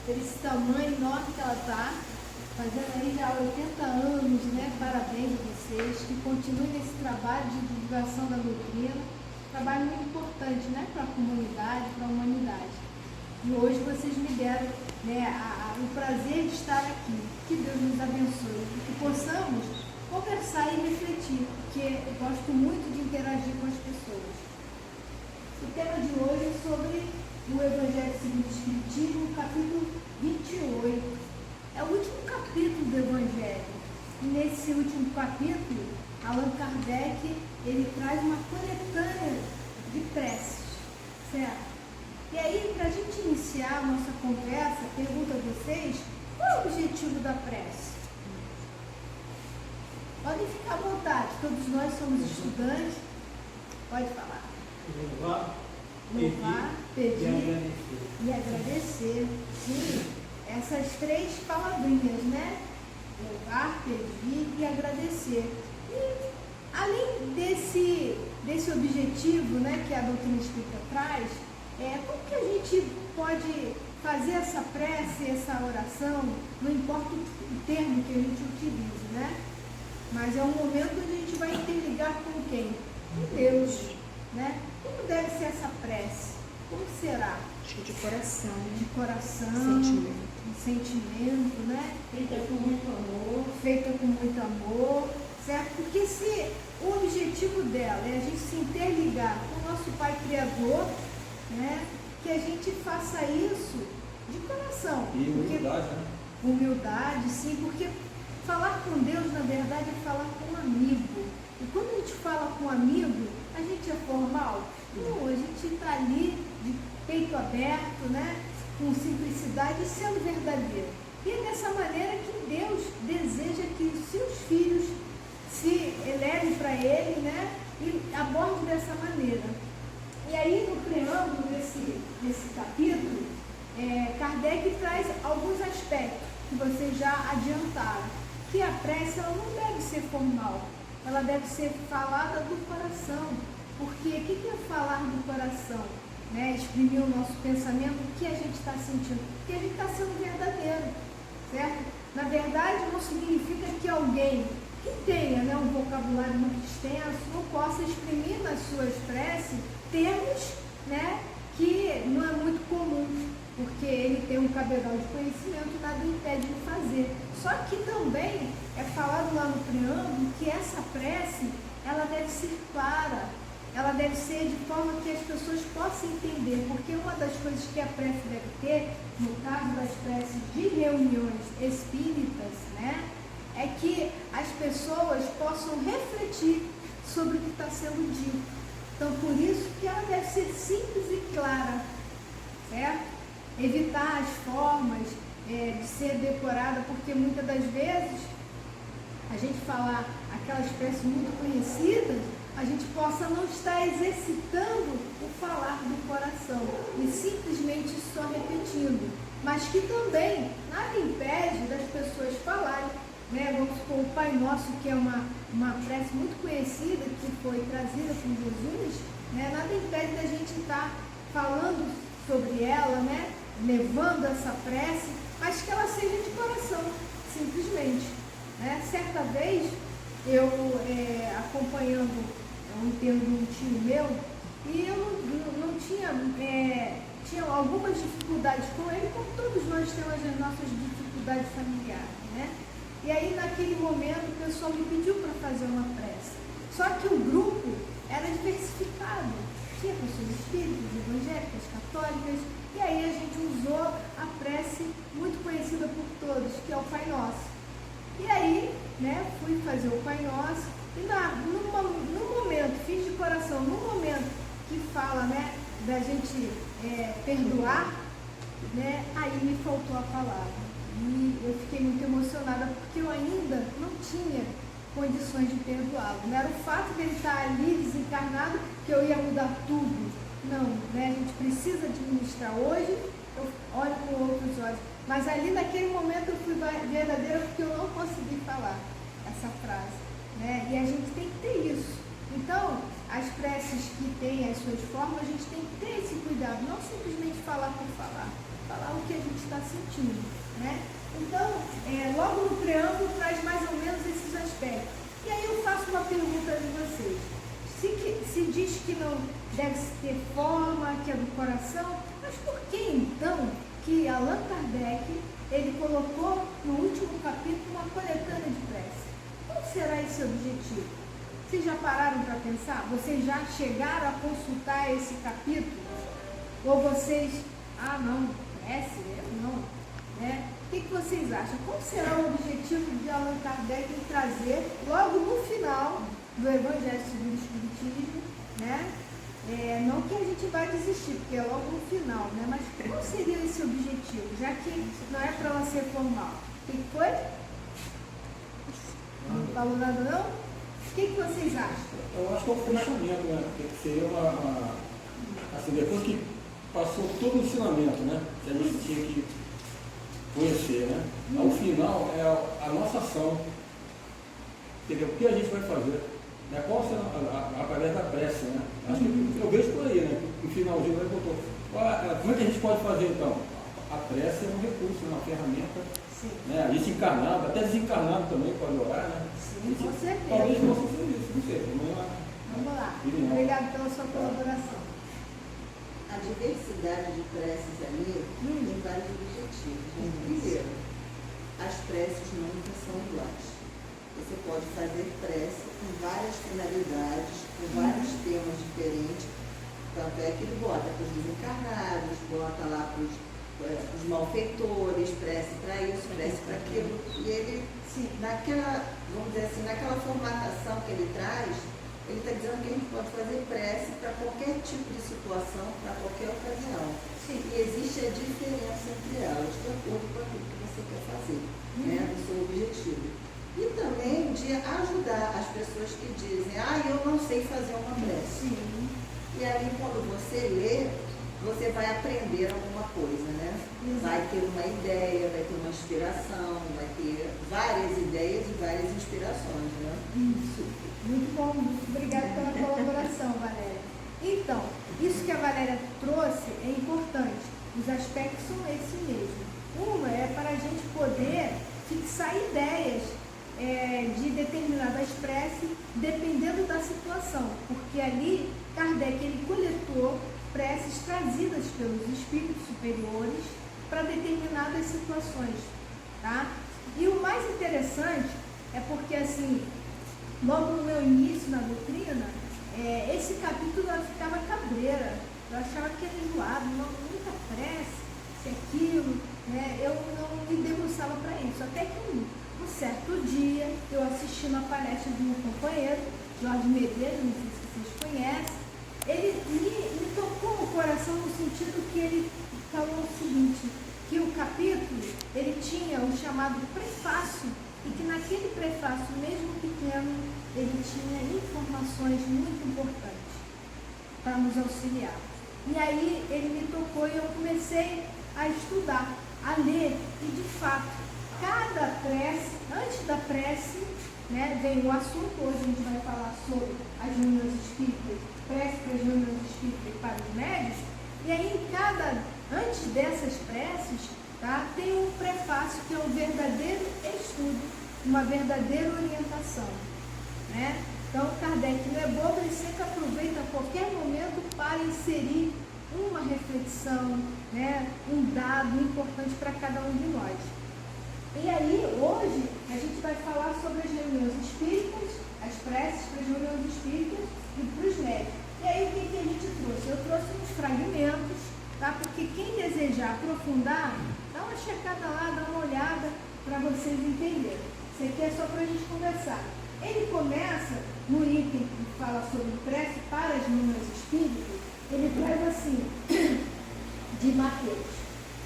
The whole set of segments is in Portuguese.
esse tamanho enorme que ela está, fazendo aí já 80 anos, né? Parabéns a vocês, que continuem nesse trabalho de divulgação da doutrina, trabalho muito importante, né? Para a comunidade, para a humanidade. E hoje vocês me deram, né, o prazer de estar aqui. Que Deus nos abençoe e que possamos conversar e refletir, porque eu gosto muito de interagir com as pessoas. O tema de hoje é sobre o Evangelho segundo o Espiritismo, capítulo 28. É o último capítulo do Evangelho. E nesse último capítulo, Allan Kardec, ele traz uma coletânea de preces, certo? E aí, para a gente iniciar a nossa conversa, pergunto a vocês, qual é o objetivo da prece? Podem ficar à vontade, todos nós somos estudantes, pode falar. Louvar, pedir e agradecer. Sim, essas três palavrinhas, né? Louvar, pedir e agradecer. E além desse objetivo, né, que a doutrina espírita traz, como que a gente pode fazer essa prece, essa oração, não importa o termo que a gente utilize, né? Mas é um momento onde a gente vai interligar com quem? Com Deus, né? Como deve ser essa prece? Como será? Cheio de coração. De coração, sentimento, né? Feita com muito amor. Feita com muito amor, certo? Porque se o objetivo dela é a gente se interligar com o nosso Pai Criador, né? Que a gente faça isso de coração. E humildade, né? Humildade, sim, porque falar com Deus, na verdade, é falar com um amigo. E quando a gente fala com um amigo, a gente é formal? Não, a gente está ali de peito aberto, né? Com simplicidade e sendo verdadeiro. E é dessa maneira que Deus deseja que os seus filhos se elevem para Ele, né? E abordem dessa maneira. E aí, no preâmbulo desse capítulo, Kardec traz alguns aspectos que vocês já adiantaram. Que a prece ela não deve ser formal, ela deve ser falada do coração. Porque o que é falar do coração? Né? Exprimir o nosso pensamento, o que a gente está sentindo? Porque a gente está sendo verdadeiro, certo? Na verdade, não significa que alguém que tenha, né, um vocabulário muito extenso não possa exprimir nas suas preces termos, né, que não é muito comum, porque ele tem um cabedal de conhecimento, nada impede de fazer. Só que também é falado lá no preâmbulo que essa prece, ela deve ser clara, ela deve ser de forma que as pessoas possam entender, porque uma das coisas que a prece deve ter, no caso das preces de reuniões espíritas, né, é que as pessoas possam refletir sobre o que está sendo dito. Então, por isso que ela deve ser simples e clara, certo? Evitar as formas de ser decorada, porque muitas das vezes a gente falar aquelas preces muito conhecidas, a gente possa não estar exercitando o falar do coração e simplesmente só repetindo, mas que também nada impede das pessoas falarem, né? Vamos supor o Pai Nosso, que é uma prece muito conhecida, que foi trazida por Jesus, né? Nada impede da gente estar falando sobre ela, né? Levando essa prece, mas que ela seja de coração, simplesmente, né? Certa vez, eu acompanhando um enterro de um tio meu, e eu não tinha algumas dificuldades com ele, como todos nós temos as nossas dificuldades familiares, né? E aí, naquele momento, o pessoal me pediu para fazer uma prece. Só que o grupo era diversificado. Tinha pessoas espíritas, evangélicas, católicas, e aí a gente usou a prece muito conhecida por todos, que é o Pai Nosso. E aí, né, fui fazer o Pai Nosso, e no momento, fiz de coração, no momento que fala, né, da gente perdoar, né, aí me faltou a palavra. E eu fiquei muito emocionada, porque eu ainda não tinha condições de perdoá-lo. Não era o fato de ele estar ali desencarnado que eu ia mudar tudo. Não, né? A gente precisa administrar. Hoje eu olho com outros olhos. Mas ali naquele momento eu fui verdadeira, porque eu não consegui falar essa frase, né? E a gente tem que ter isso. Então, as preces que têm as suas formas, a gente tem que ter esse cuidado, não simplesmente falar por falar. falar o que a gente está sentindo, né? Então, logo no preâmbulo traz mais ou menos esses aspectos. E aí eu faço uma pergunta de vocês. Se diz que não deve ter forma, que é do coração, mas por que então que Allan Kardec, ele colocou no último capítulo uma coletânea de prece? Qual será esse objetivo? Vocês já pararam para pensar? Vocês já chegaram a consultar esse capítulo? Ou vocês, não, prece, não, né? O que vocês acham? Qual será o objetivo de Allan Kardec em trazer, logo no final do Evangelho segundo o Espiritismo, né? Não que a gente vai desistir, porque é logo no final, né? Mas qual seria esse objetivo? Já que não é para ela ser formal. O que foi? Não falou nada não? O que vocês acham? Eu acho que é um fechamento, né? Tem que ser assim, depois que passou todo o ensinamento, né? Que a gente tinha que conhecer, né? Ao final é a nossa ação. Entendeu? O que a gente vai fazer? Né? Qual será através da prece, né? Acho que eu vejo por aí, né? No finalzinho ele botou. Como é que a gente pode fazer então? A prece é um recurso, uma ferramenta. Né? A gente encarnado, até desencarnado também pode orar, né? Sim, com certeza. Talvez possa ser isso, não sei. Vamos lá. Obrigado pela sua colaboração. A diversidade de preces ali tem vários objetivos. Primeiro, as preces nunca são iguais. Você pode fazer prece com várias finalidades, com vários temas diferentes. Tanto é que ele bota para os desencarnados, bota lá para os malfeitores, prece para isso, prece para aquilo. E ele, naquela, vamos dizer assim, naquela formatação que ele traz, ele está dizendo que a gente pode fazer prece para qualquer tipo de situação, para qualquer ocasião. Sim. E existe a diferença entre elas, de acordo com aquilo que você quer fazer, né, do seu objetivo. E também de ajudar as pessoas que dizem, eu não sei fazer uma prece. Sim. E aí, quando você lê, você vai aprender alguma coisa, né? Exato. Vai ter uma ideia, vai ter uma inspiração, vai ter várias ideias e várias inspirações, né? Isso. Muito bom, muito obrigada pela colaboração, Valéria. Então, isso que a Valéria trouxe é importante. Os aspectos são esses mesmo. Uma é para a gente poder fixar ideias de determinadas preces, dependendo da situação. Porque ali, Kardec, ele coletou preces trazidas pelos espíritos superiores para determinadas situações, tá? E o mais interessante é porque, assim, logo no meu início na doutrina, esse capítulo eu ficava cabreira, eu achava que era enjoado, muita prece, isso e aquilo, né? Eu não me debruçava para isso, até que um certo dia eu assisti uma palestra de um companheiro, Jorge Medeiros, não sei se vocês conhecem. Ele me tocou o coração no sentido que ele falou o seguinte, que o capítulo, ele tinha o chamado prefácio, e que naquele prefácio, mesmo pequeno, ele tinha informações muito importantes para nos auxiliar. E aí ele me tocou e eu comecei a estudar, a ler, e de fato, cada prece, antes da prece, né, vem o assunto, hoje a gente vai falar sobre as reuniões espíritas, prece para as reuniões espíritas e para os médios, e aí antes dessas preces, tá, tem um prefácio que é um verdadeiro estudo, uma verdadeira orientação, né? Então, Kardec não é bobo, ele sempre aproveita a qualquer momento para inserir uma reflexão, né, um dado importante para cada um de nós. E aí, hoje, a gente vai falar sobre as reuniões espíritas, as preces para as reuniões espíritas e para os médios. E aí, o que a gente trouxe? Eu trouxe uns fragmentos, tá? Porque quem desejar aprofundar, dá uma checada lá, dá uma olhada para vocês entenderem. Isso aqui é só para a gente conversar. Ele começa, no item que fala sobre prece para as reuniões espíritas, ele traz assim, de Mateus: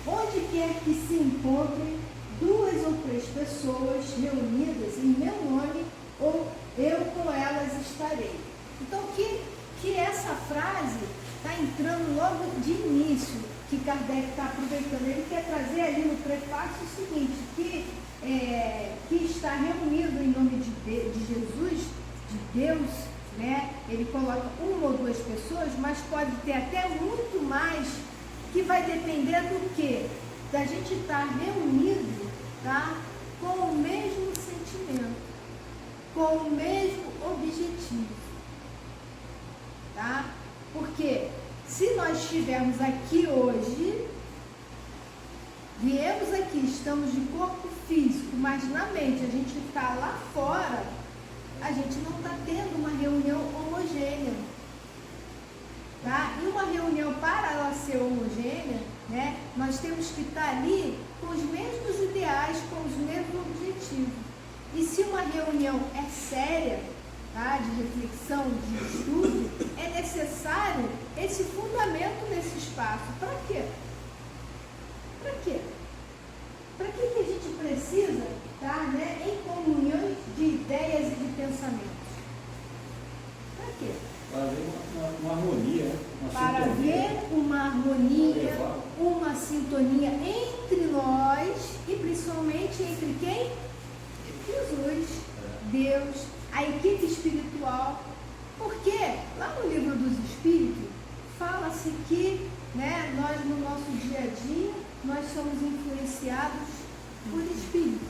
onde quer que se encontrem 2 ou 3 pessoas reunidas em meu nome, ou eu com elas estarei. Então, que essa frase está entrando logo de início, que Kardec está aproveitando. Ele quer trazer ali no prefácio o seguinte, que está reunido em nome de Jesus, de Deus, né? Ele coloca 1 ou 2 pessoas, mas pode ter até muito mais que vai depender do quê? Da gente estar reunido, tá? Com o mesmo sentimento, com o mesmo objetivo, tá? Porque se nós estivermos aqui hoje, viemos aqui, estamos de corpo físico, mas na mente a gente está lá fora, a gente não está tendo uma reunião homogênea, tá? E uma reunião, para ela ser homogênea, né, nós temos que estar ali com os mesmos ideais, com os mesmos objetivos. E se uma reunião é séria, tá, de reflexão, de estudo, é necessário esse fundamento nesse espaço. Para quê? Para quê? Para que a gente precisa estar, né, em comunhões de ideias e de pensamentos? Para quê? Para ver uma harmonia, né? Para ver uma harmonia, uma sintonia entre nós e principalmente entre quem? Jesus, Deus, a equipe espiritual. Porque lá no livro dos Espíritos fala-se que, né, nós no nosso dia a dia nós somos influenciados por espíritos.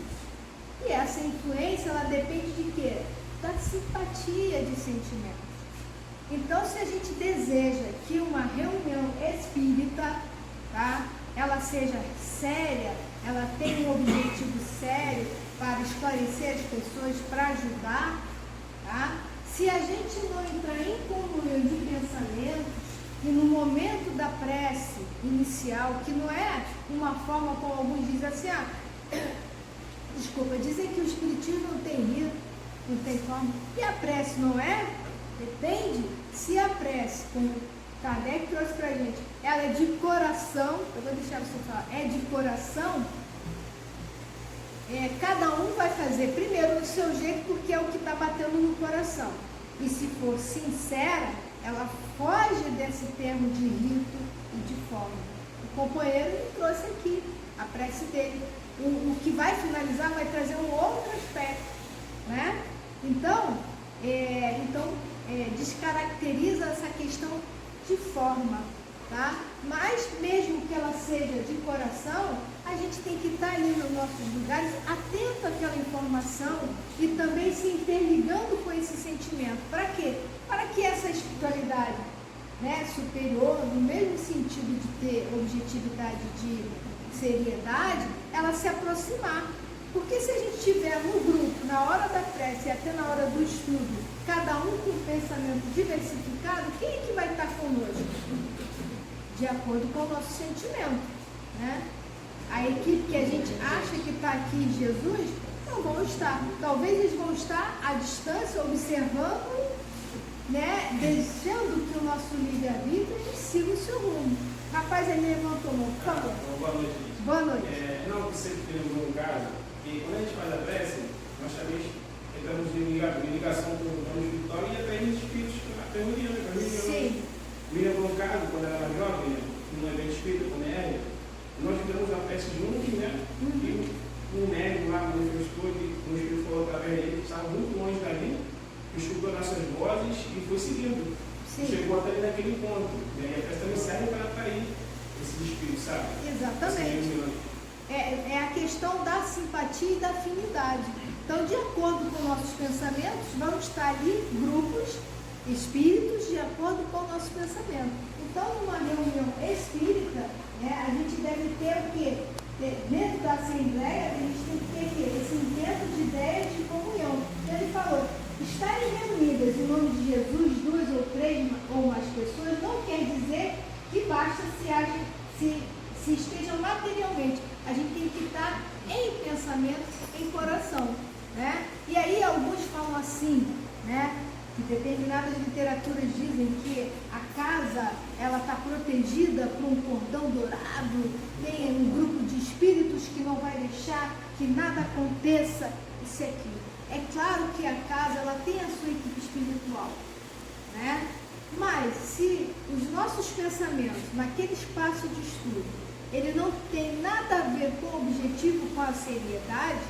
E essa influência, ela depende de quê? Da simpatia de sentimentos. Então, se a gente deseja que uma reunião espírita, tá, ela seja séria, ela tenha um objetivo sério para esclarecer as pessoas, para ajudar, tá? Se a gente não entrar em comunhão de pensamentos, e no momento da prece inicial, que não é uma forma como alguns dizem assim, desculpa, dizem que o espiritismo não tem rito, não tem forma, e a prece não é? Depende. Se a prece, como Kardec trouxe pra gente, ela é de coração, eu vou deixar você falar, é de coração, cada um vai fazer primeiro do seu jeito, porque é o que está batendo no coração. E se for sincera, ela foge desse termo de rito e de forma. O companheiro me trouxe aqui a prece dele. O que vai finalizar vai trazer um outro aspecto, né? Então, descaracteriza essa questão de forma, tá? Mas mesmo que ela seja de coração, a gente tem que estar ali nos nossos lugares, atento àquela informação e também se interligando com esse sentimento. Para quê? Para que essa espiritualidade, né, superior, no mesmo sentido de ter objetividade, de seriedade, ela se aproximar. Porque se a gente estiver no grupo, na hora da prece e até na hora do estudo, cada um com um pensamento diversificado, quem é que vai estar conosco? De acordo com o nosso sentimento, né? A equipe que a gente acha que está aqui em Jesus, não vão estar. Talvez eles vão estar à distância, observando, né? Deixando que o nosso livre-arbítrio siga o seu rumo. Rapaz, ele levantou a mão, por favor. Boa noite. Boa noite. Não, que sempre temos um caso, que quando a gente faz a prece, nós também entramos em ligação com o plano espiritual e até os espíritos reunindo. Sim. Me lembrou um caso, quando ela era jovem, num evento espírita com a Néia, nós fizemos a prece juntos, né? E um médico lá manifestou que o Espírito falou através dele, que estava muito longe dali, escutou nossas vozes e foi seguindo. Sim. Chegou até ali naquele encontro. E a prece também serve para atrair esses espíritos, sabe? Exatamente. É a questão da simpatia e da afinidade. Então, de acordo com nossos pensamentos, vão estar ali grupos, espíritos, de acordo com o nosso pensamento. Então, numa reunião espírita, né, a gente deve ter o quê? Dentro da assembleia, a gente tem que ter o quê? Esse intento de ideias de comunhão. Ele falou, estarem reunidas em nome de Jesus, 2 ou 3 ou mais pessoas, não quer dizer que basta se estejam materialmente. A gente tem que estar em pensamento, em coração, né? E aí alguns falam assim, né? Que determinadas literaturas dizem que a casa, ela está protegida por um cordão dourado, tem um grupo de espíritos que não vai deixar que nada aconteça, isso e aquilo. É claro que a casa, ela tem a sua equipe espiritual, né? Mas se os nossos pensamentos, naquele espaço de estudo, ele não tem nada a ver com o objetivo, com a seriedade,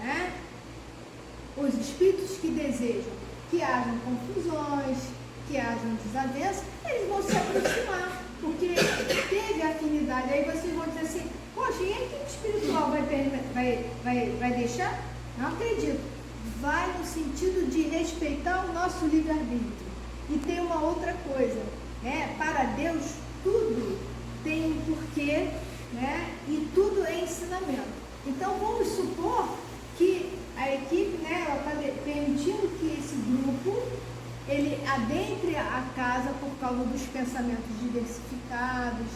né? Os espíritos que desejam que hajam confusões, que hajam desavenças, eles vão se aproximar. porque teve afinidade. Aí vocês vão dizer assim, poxa, e a equipe espiritual vai deixar? Não acredito. Vai no sentido de respeitar o nosso livre-arbítrio. E tem uma outra coisa, né? Para Deus, tudo tem um porquê, né? E tudo é ensinamento. Então, vamos supor que a equipe, né, ela está permitindo que esse grupo, ele adentre a casa por causa dos pensamentos diversificados,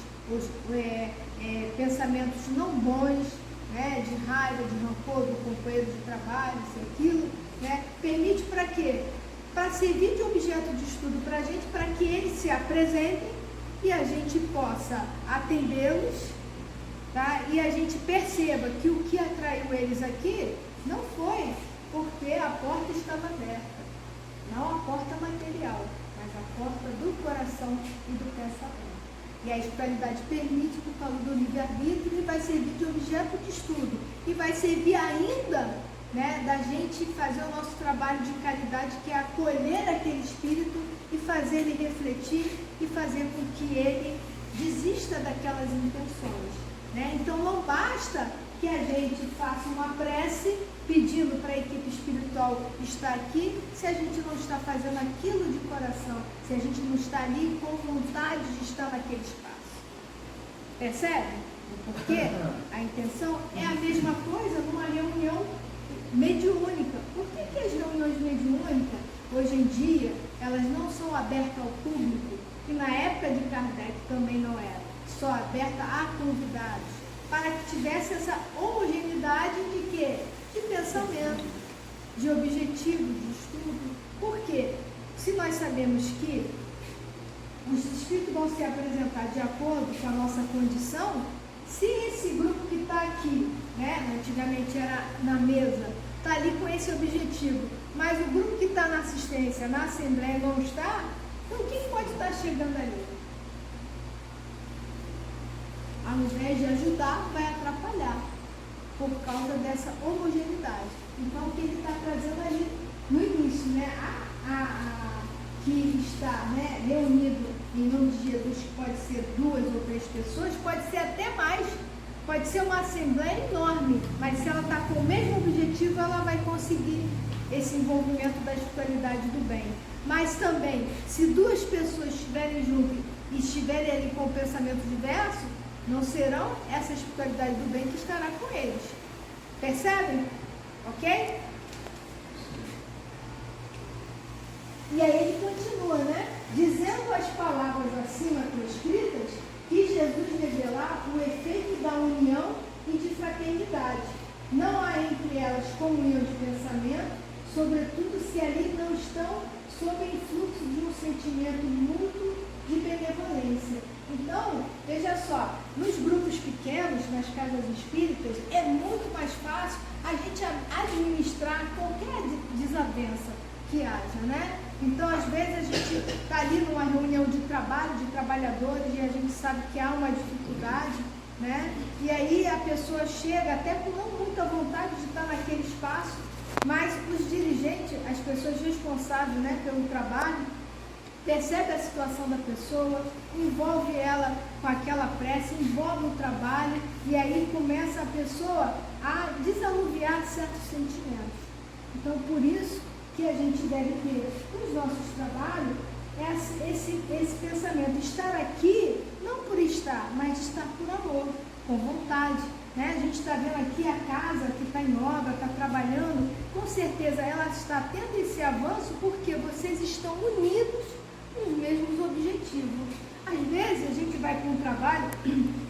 pensamentos não bons, né, de raiva, de rancor do companheiro de trabalho, isso e aquilo, né? Permite para quê? Para servir de objeto de estudo para a gente, para que eles se apresentem e a gente possa atendê-los, tá? E a gente perceba que o que atraiu eles aqui não foi porque a porta estava aberta, não a porta material, mas a porta do coração e do pensamento. E a espiritualidade permite, por causa do livre-arbítrio, e vai servir de objeto de estudo. E vai servir ainda, né, da gente fazer o nosso trabalho de caridade, que é acolher aquele espírito e fazer ele refletir e fazer com que ele desista daquelas intenções, né? Então não basta que a gente faça uma prece pedindo para a equipe espiritual estar aqui, se a gente não está fazendo aquilo de coração, se a gente não está ali com vontade de estar naquele espaço. Percebe? Porque a intenção é a mesma coisa numa reunião mediúnica. Por que as reuniões mediúnicas, hoje em dia, elas não são abertas ao público? E na época de Kardec também não era, só aberta a convidados, para que tivesse essa homogeneidade de quê? De pensamento, de objetivo, de estudo. Por quê? Se nós sabemos que os espíritos vão se apresentar de acordo com a nossa condição, se esse grupo que está aqui, né, antigamente era na mesa, está ali com esse objetivo, mas o grupo que está na assistência, na assembleia não está, então quem pode estar chegando ali? Ao invés de ajudar, vai atrapalhar, por causa dessa homogeneidade. Então, o que ele está trazendo ali no início, né? Que está, né, reunido em nome de Jesus, que pode ser 2 ou 3 pessoas, pode ser até mais, pode ser uma assembleia enorme, mas se ela está com o mesmo objetivo, ela vai conseguir esse envolvimento da espiritualidade do bem. Mas também, se 2 pessoas estiverem juntas e estiverem ali com o pensamento diverso, não serão essa espiritualidade do bem que estará com eles. Percebem? Ok? E aí ele continua, né? Dizendo as palavras acima prescritas, que Jesus revelar o efeito da união e de fraternidade. Não há entre elas comunhão de pensamento, sobretudo se ali não estão sob o influxo de um sentimento mútuo de benevolência. Então, veja só, nos grupos pequenos, nas casas espíritas, é muito mais fácil a gente administrar qualquer desavença que haja, né? Então, às vezes, a gente está ali numa reunião de trabalho, de trabalhadores, e a gente sabe que há uma dificuldade, né? E aí a pessoa chega até com não muita vontade de estar naquele espaço, mas os dirigentes, as pessoas responsáveis, né, pelo trabalho, percebe a situação da pessoa, envolve ela com aquela prece, envolve o trabalho, e aí começa a pessoa a desanuviar certos sentimentos. Então, por isso que a gente deve ter nos nossos trabalhos esse pensamento, estar aqui não por estar, mas estar por amor, com vontade, né? A gente está vendo aqui a casa que está em obra, está trabalhando, com certeza ela está tendo esse avanço porque vocês estão unidos nos mesmos objetivos. Às vezes a gente vai para um trabalho,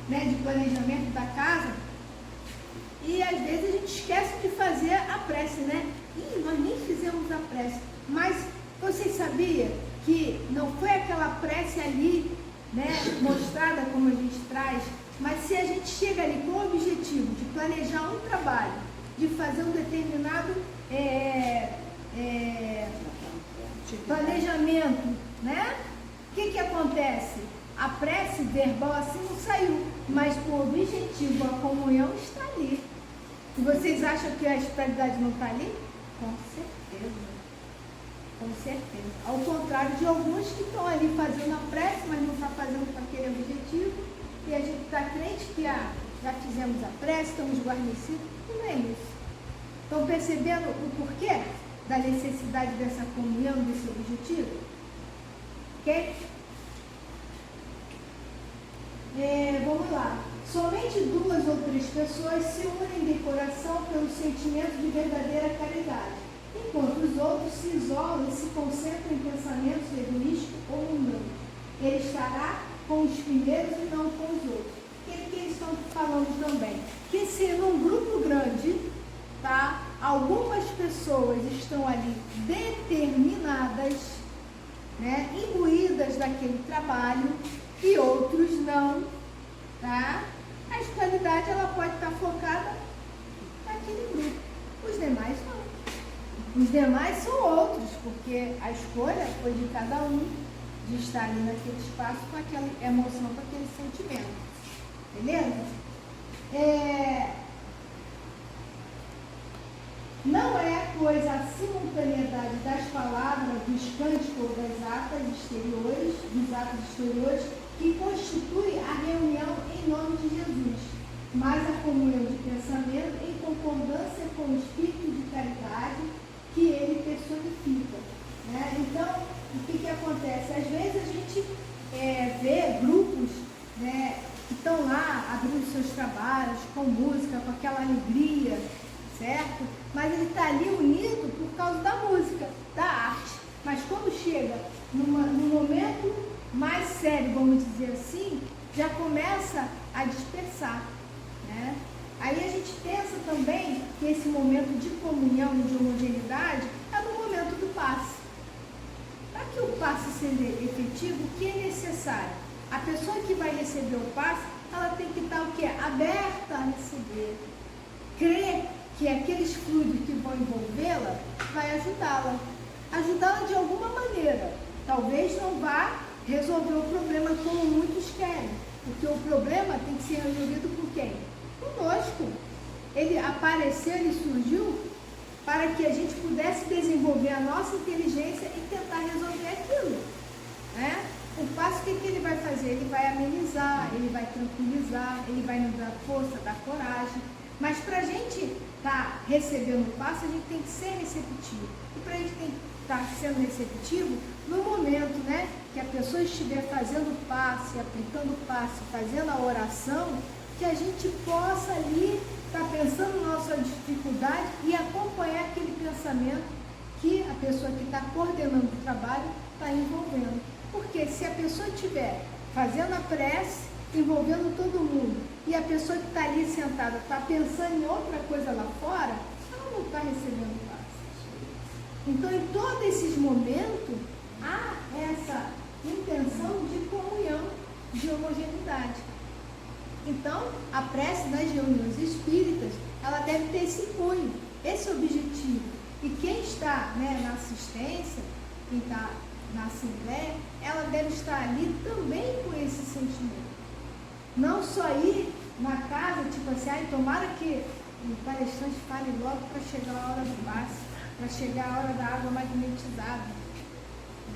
né, de planejamento da casa e às vezes a gente esquece de fazer a prece, né? Nós nem fizemos a prece, mas vocês sabiam que não foi aquela prece ali, né, mostrada como a gente traz, mas se a gente chega ali com o objetivo de planejar um trabalho, de fazer um determinado planejamento, né? O que acontece? A prece verbal assim não saiu, mas o objetivo, a comunhão está ali. E vocês acham que a espiritualidade não está ali? Com certeza. Com certeza. Ao contrário de alguns que estão ali fazendo a prece, mas não estão fazendo com aquele objetivo, e a gente está crente que já fizemos a prece, estamos guarnecidos, e não é isso. Estão percebendo o porquê da necessidade dessa comunhão, desse objetivo? Ok? Vamos lá. Somente 2 ou 3 pessoas se unem de coração pelo sentimento de verdadeira caridade, enquanto os outros se isolam e se concentram em pensamentos egoístas ou mundanos. Ele estará com os primeiros e não com os outros. O que eles estão falando também? Que se num grupo grande, tá, algumas pessoas estão ali determinadas, né, imbuídas daquele trabalho e outros não, tá? A espiritualidade ela pode estar focada naquele grupo. Os demais não. Os demais são outros, porque a escolha foi de cada um de estar ali naquele espaço com aquela emoção, com aquele sentimento. Beleza? Não é, pois, a simultaneidade das palavras, dos cânticos ou dos atos exteriores que constitui a reunião em nome de Jesus, mas a comunhão de pensamento em concordância com o espírito de caridade que ele personifica. Né? Então, o que acontece? Às vezes a gente vê grupos, né, que estão lá abrindo seus trabalhos com música, com aquela alegria, certo? Mas ele está ali unido por causa da música, da arte. Mas quando chega num momento mais sério, vamos dizer assim, já começa a dispersar, né? Aí a gente pensa também que esse momento de comunhão e de homogeneidade é no momento do passe. Para que o passe seja efetivo, o que é necessário? A pessoa que vai receber o passe, ela tem que estar o quê? Aberta a receber. Crer que aqueles fluidos que vão envolvê-la vai ajudá-la. Ajudá-la de alguma maneira. Talvez não vá resolver o problema como muitos querem. Porque o problema tem que ser resolvido por quem? Conosco. Ele apareceu, ele surgiu para que a gente pudesse desenvolver a nossa inteligência e tentar resolver aquilo. Né? O passo, o que ele vai fazer? Ele vai amenizar, ele vai tranquilizar, ele vai nos dar força, dar coragem. Mas para a gente estar recebendo o passo, a gente tem que ser receptivo. E para a gente estar sendo receptivo, no momento, né, que a pessoa estiver fazendo o passe, aplicando o passe, fazendo a oração, que a gente possa ali estar pensando na nossa dificuldade e acompanhar aquele pensamento que a pessoa que está coordenando o trabalho está envolvendo. Porque se a pessoa estiver fazendo a prece, envolvendo todo mundo, e a pessoa que está ali sentada está pensando em outra coisa lá fora, ela não está recebendo passe. Então, em todos esses momentos, há essa intenção de comunhão, de homogeneidade. Então, a prece nas reuniões espíritas, ela deve ter esse cunho, esse objetivo. E quem está, né, na assistência, quem está na assembleia, ela deve estar ali também com esse sentimento. Não só ir na casa, tipo assim, tomara que o palestrante fale logo para chegar a hora do passe, para chegar a hora da água magnetizada.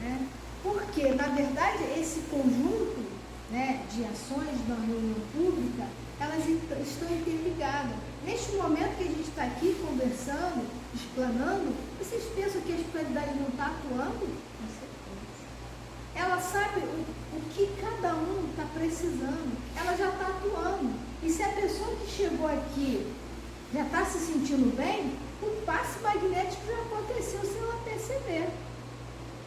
Né? Porque, na verdade, esse conjunto, né, de ações na reunião pública, elas estão interligadas. Neste momento que a gente está aqui conversando, explanando, vocês pensam que a espiritualidade não está atuando? Ela sabe o que cada um está precisando. Ela já está atuando. E se a pessoa que chegou aqui já está se sentindo bem, o passe magnético já aconteceu sem ela perceber.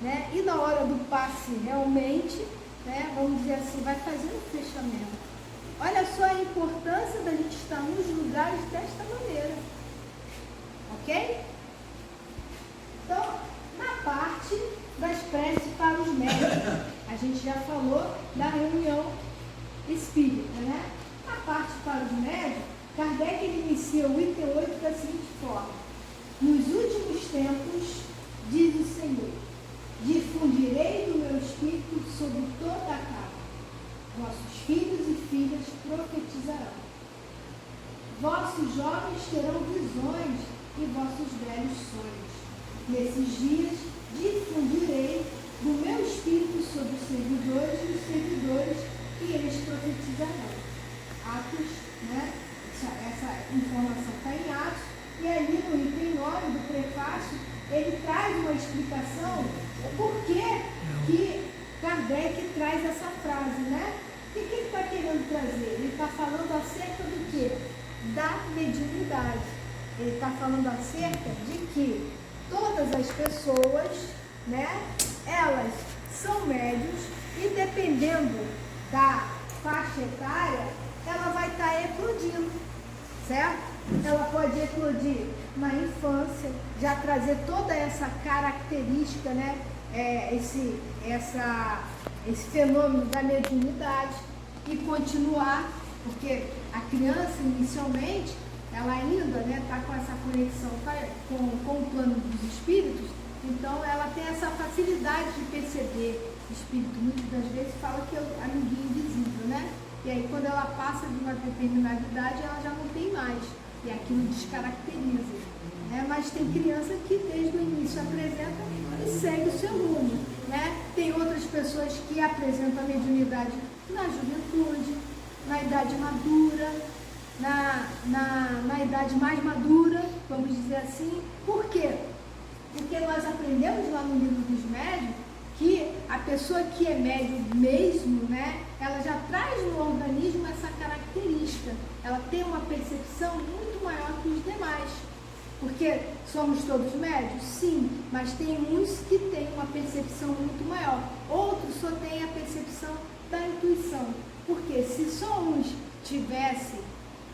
Né? E na hora do passe, realmente, né, vamos dizer assim, vai fazer um fechamento. Olha só a importância da gente estar nos lugares desta maneira. Ok? Então, na parte das preces para os médicos, a gente já falou da reunião espírita, né? Na parte para os médicos, Kardec ele inicia o item 8 da seguinte forma: nos últimos tempos, diz o Senhor, difundirei do meu espírito sobre toda a carne. Vossos filhos e filhas profetizarão. Vossos jovens terão visões e vossos velhos sonhos. nesses dias difundirei do meu espírito sobre os servidores e os servidores e eles profetizarão. Atos, né? Essa informação está em Atos, e ali no item 9 do prefácio, ele traz uma explicação o porquê que Kardec traz essa frase, né? O que ele está querendo trazer? Ele está falando acerca do quê? Da mediunidade. Ele está falando acerca de que todas as pessoas, né, elas são médios e dependendo da faixa etária, ela vai estar eclodindo, certo? Ela pode eclodir na infância, já trazer toda essa característica, né, esse fenômeno da mediunidade e continuar, porque a criança inicialmente, ela ainda está com essa conexão com o plano dos espíritos, então ela tem essa facilidade de perceber espírito. Muitas das vezes fala que é o amiguinho invisível, né? E aí quando ela passa de uma determinada idade, ela já não tem mais, e aquilo descaracteriza, né? Mas tem criança que desde o início apresenta e segue o seu rumo, né? Tem outras pessoas que apresentam a mediunidade na juventude, na idade madura, na idade mais madura, vamos dizer assim. Por quê? Porque nós aprendemos lá no livro dos médiuns que a pessoa que é médium mesmo, né, ela já traz no organismo essa característica. Ela tem uma percepção muito maior que os demais. Porque somos todos médios? Sim, mas tem uns que têm uma percepção muito maior. Outros só têm a percepção da intuição. Porque se só uns tivessem,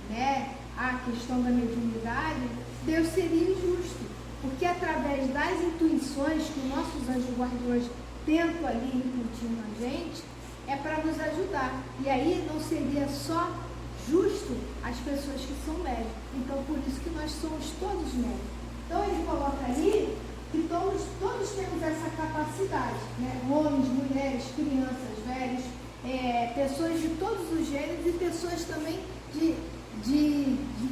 né, a questão da mediunidade, Deus seria injusto. Porque através das intuições que os nossos anjos guardiões tentam ali incutir na gente, é para nos ajudar. E aí não seria só justo as pessoas que são médios. Então, por isso que nós somos todos médios. Então, ele coloca ali que todos temos essa capacidade, né? Homens, mulheres, crianças, velhos, pessoas de todos os gêneros e pessoas também de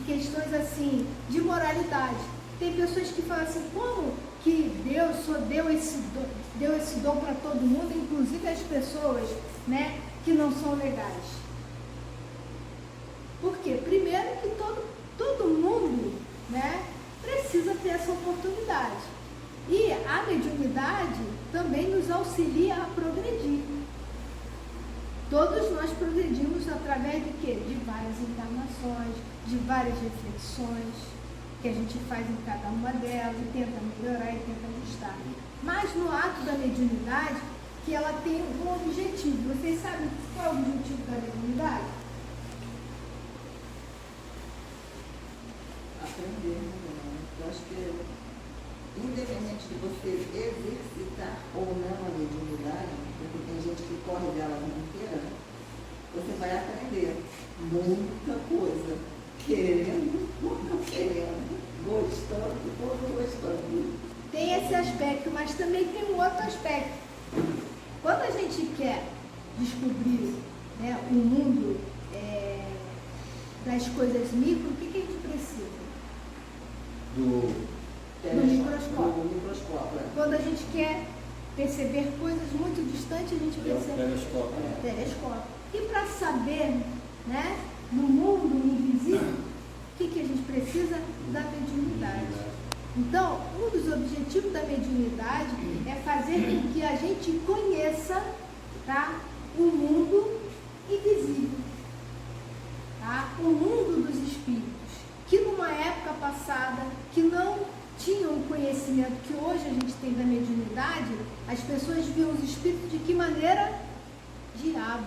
questões assim, de moralidade. Tem pessoas que falam assim, como que Deus só deu esse dom para todo mundo, inclusive as pessoas, né, que não são legais? Por quê? Primeiro que todo mundo, né, precisa ter essa oportunidade. E a mediunidade também nos auxilia a progredir. Todos nós progredimos através de quê? De várias encarnações, de várias reflexões que a gente faz em cada uma delas e tenta melhorar e tenta ajustar. Mas no ato da mediunidade, que ela tem um objetivo. Vocês sabem qual é o objetivo da mediunidade? Aprender, né? Eu acho que, independente de você exercitar ou não a mediunidade, porque tem gente que corre dela a vida inteira, né? Você vai aprender muita coisa. Querendo ou não querendo, gostando ou não gostando. Tem esse aspecto, mas também tem um outro aspecto. Quando a gente quer descobrir, né, o mundo das coisas micro, o que a gente precisa? Do microscópio. Quando a gente quer perceber coisas muito distantes, a gente precisa telescópio. E para saber, né, no mundo invisível, o que a gente precisa? Da mediunidade. Então, um dos objetivos da mediunidade é fazer com que a gente conheça, tá, o mundo invisível, tá? O mundo dos espíritos, que numa época passada, que não tinham o conhecimento que hoje a gente tem da mediunidade, as pessoas viam os espíritos de que maneira? Diabo.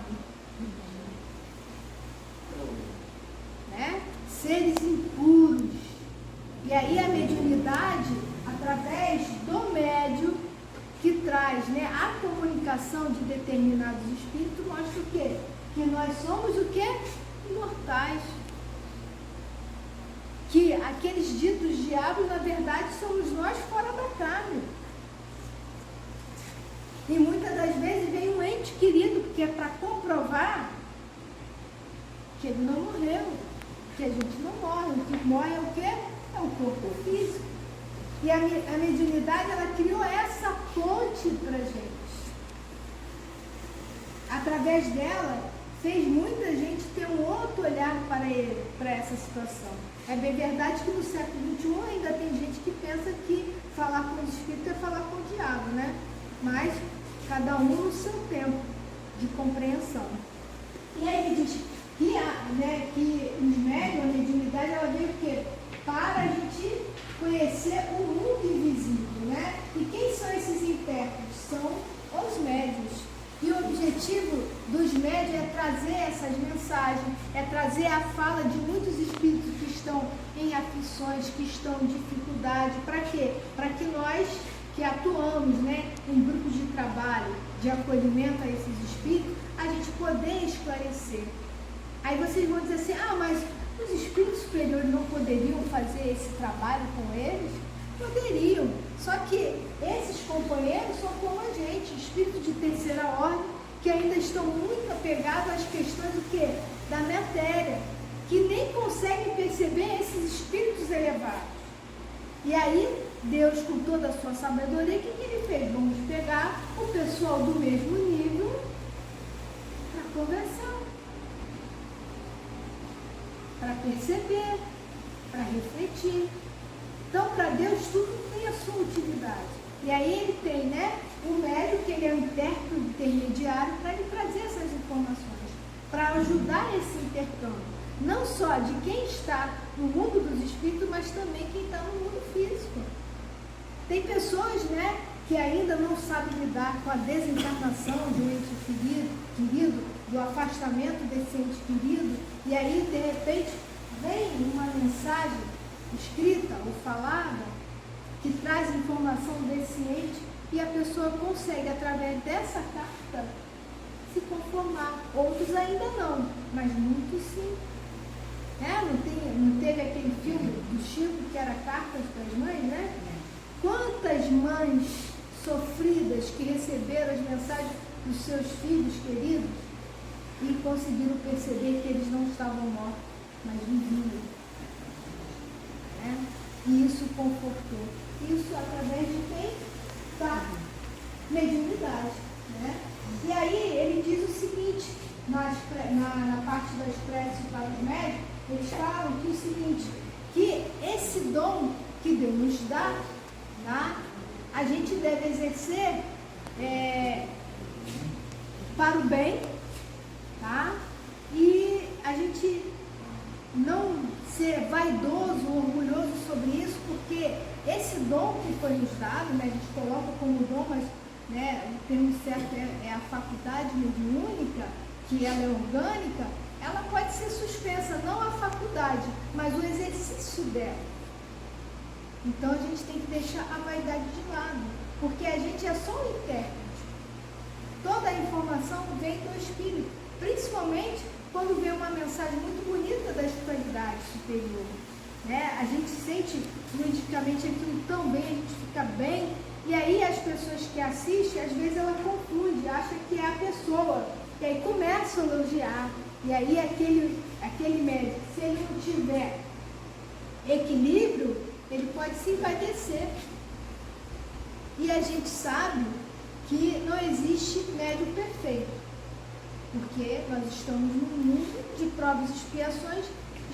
Né? Seres impuros. E aí a mediunidade, através do médium que traz, né, a comunicação de determinados espíritos, mostra o quê? Que nós somos o quê? Imortais. Que aqueles ditos diabos, na verdade, somos nós fora da carne. E muitas das vezes vem um ente querido, porque é para comprovar que ele não morreu, que a gente não morre. O que morre é o quê? É o corpo físico. E a mediunidade, ela criou essa ponte para a gente. Através dela, fez muita gente ter um outro olhar para essa situação. É bem verdade que no século XXI ainda tem gente que pensa que falar com o espírito é falar com o diabo, né? Mas cada um no seu tempo de compreensão. E aí ele diz que os médiuns, a mediunidade, ela veio o quê? Para a gente conhecer o mundo invisível, né? E quem são esses intérpretes? São os médiuns. E o objetivo dos médiuns é trazer essas mensagens, é trazer a fala de muitos espíritos que estão em aflições, que estão em dificuldade. Para quê? Para que nós que atuamos, né, em grupos de trabalho, de acolhimento a esses espíritos, a gente poder esclarecer. Aí vocês vão dizer assim, mas os espíritos superiores não poderiam fazer esse trabalho com eles? Poderiam, só que esses companheiros são como a gente, espíritos de terceira ordem, que ainda estão muito apegados às questões do quê? Da matéria, que nem conseguem perceber esses espíritos elevados. E aí, Deus, com toda a sua sabedoria, o que ele fez? Vamos pegar o pessoal do mesmo nível para conversar, para perceber, para refletir. Então, para Deus, tudo tem a sua utilidade. E aí ele tem, né, o médium, que ele é um intérprete intermediário, para ele trazer essas informações, para ajudar esse intercâmbio. Não só de quem está no mundo dos espíritos, mas também quem está no mundo físico. Tem pessoas, né, que ainda não sabem lidar com a desencarnação de um ente querido, do afastamento desse ente querido, e aí, de repente, vem uma mensagem escrita ou falada que traz informação desse ente e a pessoa consegue, através dessa carta, se conformar. Outros ainda não, mas muitos sim. Não teve aquele filme do Chico que era Cartas das Mães, né? Quantas mães sofridas que receberam as mensagens dos seus filhos queridos e conseguiram perceber que eles não estavam mortos, mas viviam. E isso confortou. Isso através de quem? Da mediunidade. Né? E aí ele diz o seguinte, na parte das preces para os médicos, eles falam que o seguinte, que esse dom que Deus nos dá, tá? A gente deve exercer para o bem, tá? E a gente não ser vaidoso, orgulhoso sobre isso, porque esse dom que foi nos dado, né, a gente coloca como dom, mas, né, o termo certo é a faculdade mediúnica, que ela é orgânica, ela pode ser suspensa, não a faculdade, mas o exercício dela. Então a gente tem que deixar a vaidade de lado, porque a gente é só um intérprete. Toda a informação vem do Espírito, principalmente quando vem uma mensagem muito bonita da espiritualidade superior. Né? A gente sente fluidicamente aquilo tão bem, a gente fica bem, e aí as pessoas que assistem, às vezes ela confunde, acha que é a pessoa, e aí começa a elogiar, e aí aquele médico, se ele não tiver equilíbrio, ele pode se envaidecer. E a gente sabe que não existe médium perfeito, porque nós estamos num mundo de provas e expiações,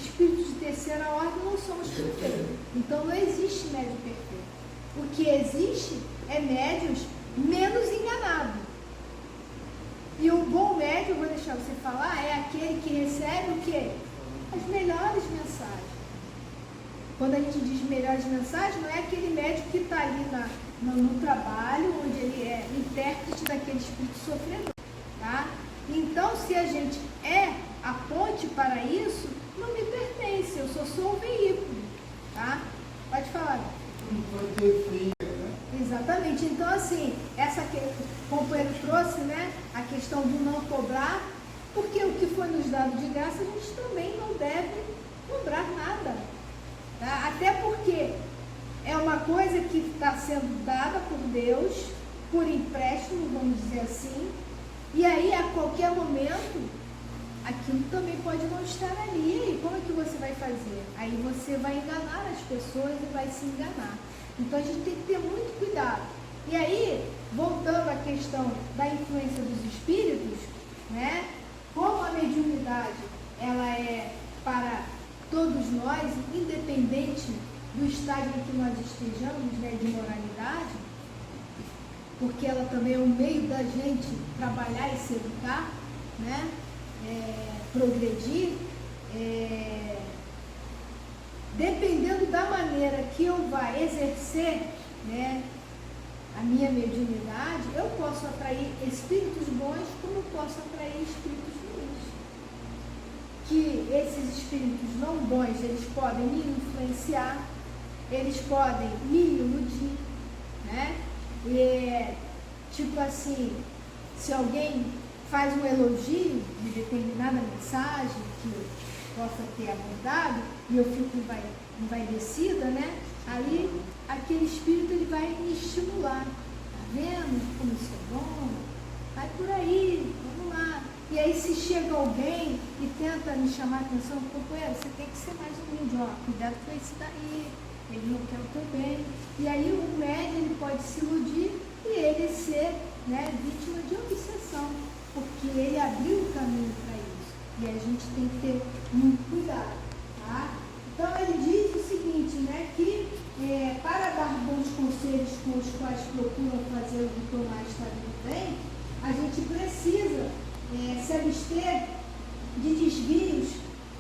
espíritos de terceira ordem não somos perfeitos. Então não existe médium perfeito. O que existe é médiuns menos enganados. E um bom médium, vou deixar você falar, é aquele que recebe o quê? As melhores mensagens. Quando a gente diz melhores mensagens, não é aquele médico que está ali no trabalho, onde ele é intérprete daquele espírito sofredor. Tá? Então, se a gente é a ponte para isso, não me pertence, eu sou um veículo. Tá? Pode falar. Não pode ter frio, né? Exatamente. Então, assim, essa que o companheiro trouxe, né, a questão do não cobrar, porque o que foi nos dado de graça, a gente também não deve cobrar nada. Tá? Até porque é uma coisa que está sendo dada por Deus, por empréstimo, vamos dizer assim, e aí a qualquer momento aquilo também pode não estar ali. E aí, como é que você vai fazer? Aí você vai enganar as pessoas e vai se enganar. Então a gente tem que ter muito cuidado. E aí, voltando à questão da influência dos espíritos, né? Como a mediunidade, ela é para todos nós, independente do estágio em que nós estejamos, né, de moralidade, porque ela também é um meio da gente trabalhar e se educar, né? Progredir, dependendo da maneira que eu vá exercer, né, a minha mediunidade, eu posso atrair espíritos bons como eu posso atrair espíritos ruins. Que esses espíritos não bons, eles podem me influenciar, eles podem me iludir, né? Tipo assim, se alguém faz um elogio de determinada mensagem que eu possa ter abordado e eu fico envaidecida, né? Aí aquele espírito ele vai me estimular. Tá vendo como isso é bom? Vai por aí, vamos lá. E aí se chega alguém e tenta me chamar a atenção, companheiro, você tem que ser mais humilde, ó, cuidado com esse daí, ele não quer o teu bem. E aí o médium ele pode se iludir e ele ser, né, vítima de obsessão, porque ele abriu o caminho para isso. E a gente tem que ter muito cuidado, tá? Então ele diz o seguinte, né, que para dar bons conselhos com os quais procuram fazer o que tomar estado do bem, a gente precisa se abster de desvios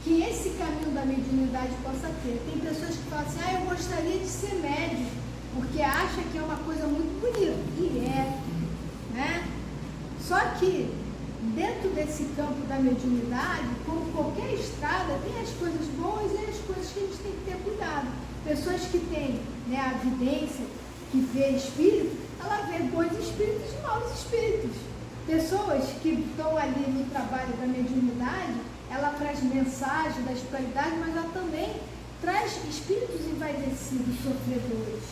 que esse caminho da mediunidade possa ter. Tem pessoas que falam assim, eu gostaria de ser médium, porque acha que é uma coisa muito bonita. E né? Só que dentro desse campo da mediunidade, como qualquer estrada, tem as coisas boas e as coisas que a gente tem que ter cuidado. Pessoas que têm, né, a vidência, que vê espírito, ela vê bons espíritos e maus espíritos. Pessoas que estão ali no trabalho da mediunidade, ela traz mensagem da espiritualidade, mas ela também traz espíritos envaidecidos, sofredores,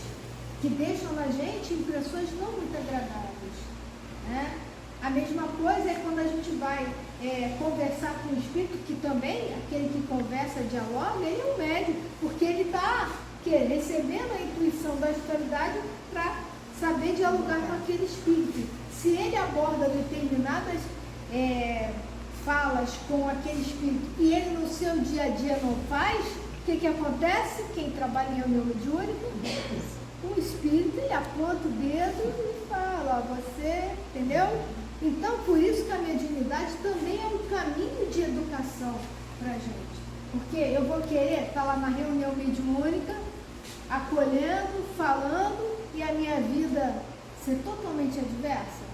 que deixam na gente impressões não muito agradáveis, né? A mesma coisa é quando a gente vai conversar com o espírito, que também, aquele que conversa, dialoga, ele é um médium, porque ele está recebendo a intuição da espiritualidade para saber dialogar com aquele espírito. Se ele aborda determinadas falas com aquele espírito e ele no seu dia a dia não faz, o que acontece? Quem trabalha em reunião mediúnica, o espírito ele aponta o dedo e fala, você, entendeu? Então, por isso que a mediunidade também é um caminho de educação para a gente. Porque eu vou querer estar lá na reunião mediúnica, acolhendo, falando, e a minha vida ser totalmente adversa?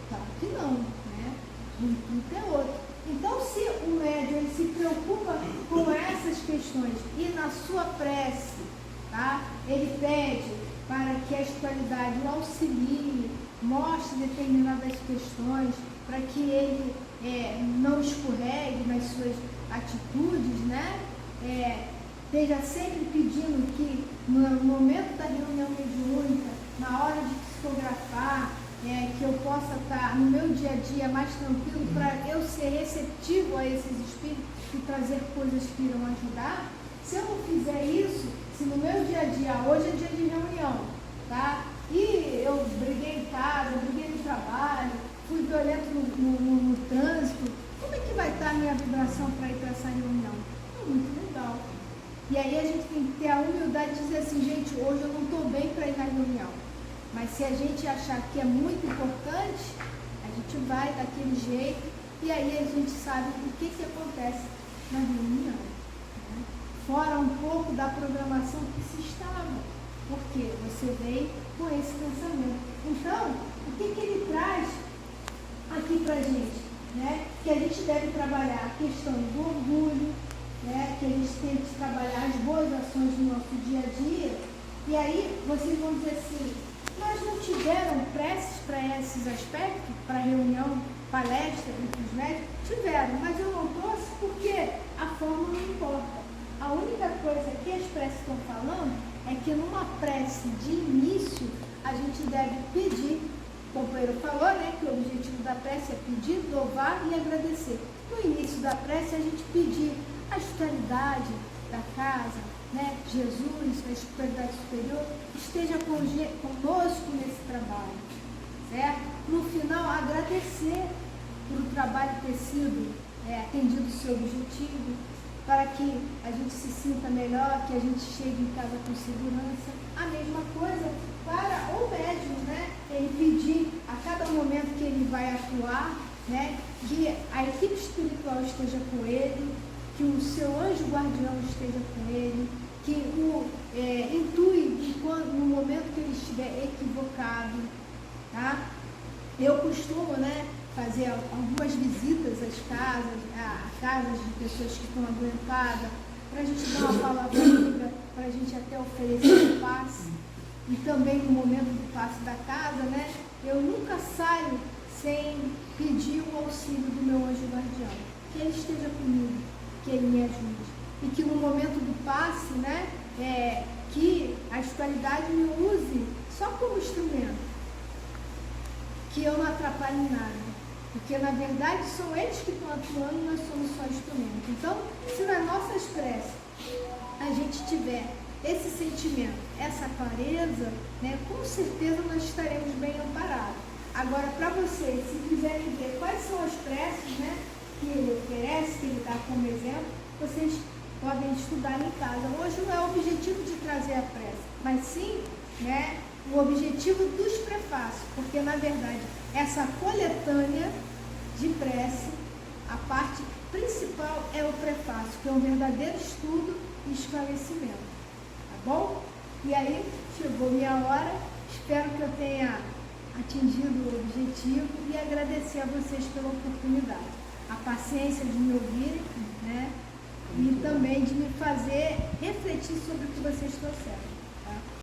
Claro que não, né? O intuito é outro. Então, se o médium ele se preocupa com essas questões e na sua prece, tá? Ele pede para que a espiritualidade o auxilie, mostre determinadas questões, para que ele não escorregue nas suas atitudes, né? Esteja sempre pedindo que no momento da reunião mediúnica, na hora de psicografar, que eu possa estar no meu dia a dia mais tranquilo, para eu ser receptivo a esses espíritos e trazer coisas que irão ajudar. Se eu não fizer isso, se no meu dia a dia, hoje é dia de reunião, tá? E eu briguei em casa, briguei no trabalho, fui violento no trânsito, como é que vai estar a minha vibração para ir para essa reunião? É muito legal. E aí a gente tem que ter a humildade de dizer assim, gente, hoje eu não estou bem para ir na reunião. Mas se a gente achar que é muito importante, a gente vai daquele jeito e aí a gente sabe o que acontece na reunião. Né? Fora um pouco da programação que se estava, porque você veio com esse pensamento. Então, o que ele traz aqui para a gente? Né? Que a gente deve trabalhar a questão do orgulho, né? Que a gente tem que trabalhar as boas ações no nosso dia a dia. E aí vocês vão dizer assim, mas não tiveram preces para esses aspectos, para reunião, palestra entre os médicos? Tiveram, mas eu não trouxe porque a forma não importa. A única coisa que as preces estão falando é que numa prece de início a gente deve pedir companheiro falou, né, que o objetivo da prece é pedir, louvar e agradecer. No início da prece, a gente pedir a espiritualidade da casa, né, Jesus, a espiritualidade superior, esteja conosco nesse trabalho, certo? No final, agradecer por o trabalho ter sido atendido o seu objetivo, para que a gente se sinta melhor, que a gente chegue em casa com segurança. A mesma coisa para o médium, né? Ele pedir a cada momento que ele vai atuar, né? Que a equipe espiritual esteja com ele, que o seu anjo guardião esteja com ele, que o intui no momento que ele estiver equivocado, tá? Eu costumo, né, fazer algumas visitas a casas de pessoas que estão adoentadas, para a gente dar uma palavra amiga, para a gente até oferecer o passe. E também no momento do passe da casa, né, eu nunca saio sem pedir o auxílio do meu anjo guardião, que ele esteja comigo, que ele me ajude. E que no momento do passe, né, que a espiritualidade me use só como instrumento, que eu não atrapalhe em nada. Porque, na verdade, são eles que estão atuando e nós somos só instrumento. Então, se nas nossas preces a gente tiver esse sentimento, essa clareza, né, com certeza nós estaremos bem amparados. Agora, para vocês, se quiserem ver quais são as preces, né, que ele oferece, que ele dá como exemplo, vocês podem estudar em casa. Hoje não é o objetivo de trazer a prece, mas sim, né, o objetivo dos prefácios, porque na verdade essa coletânea de prece, a parte principal é o prefácio, que é um verdadeiro estudo e esclarecimento, tá bom? E aí, chegou minha hora, espero que eu tenha atingido o objetivo e agradecer a vocês pela oportunidade, a paciência de me ouvirem, né? E também de me fazer refletir sobre o que vocês trouxeram.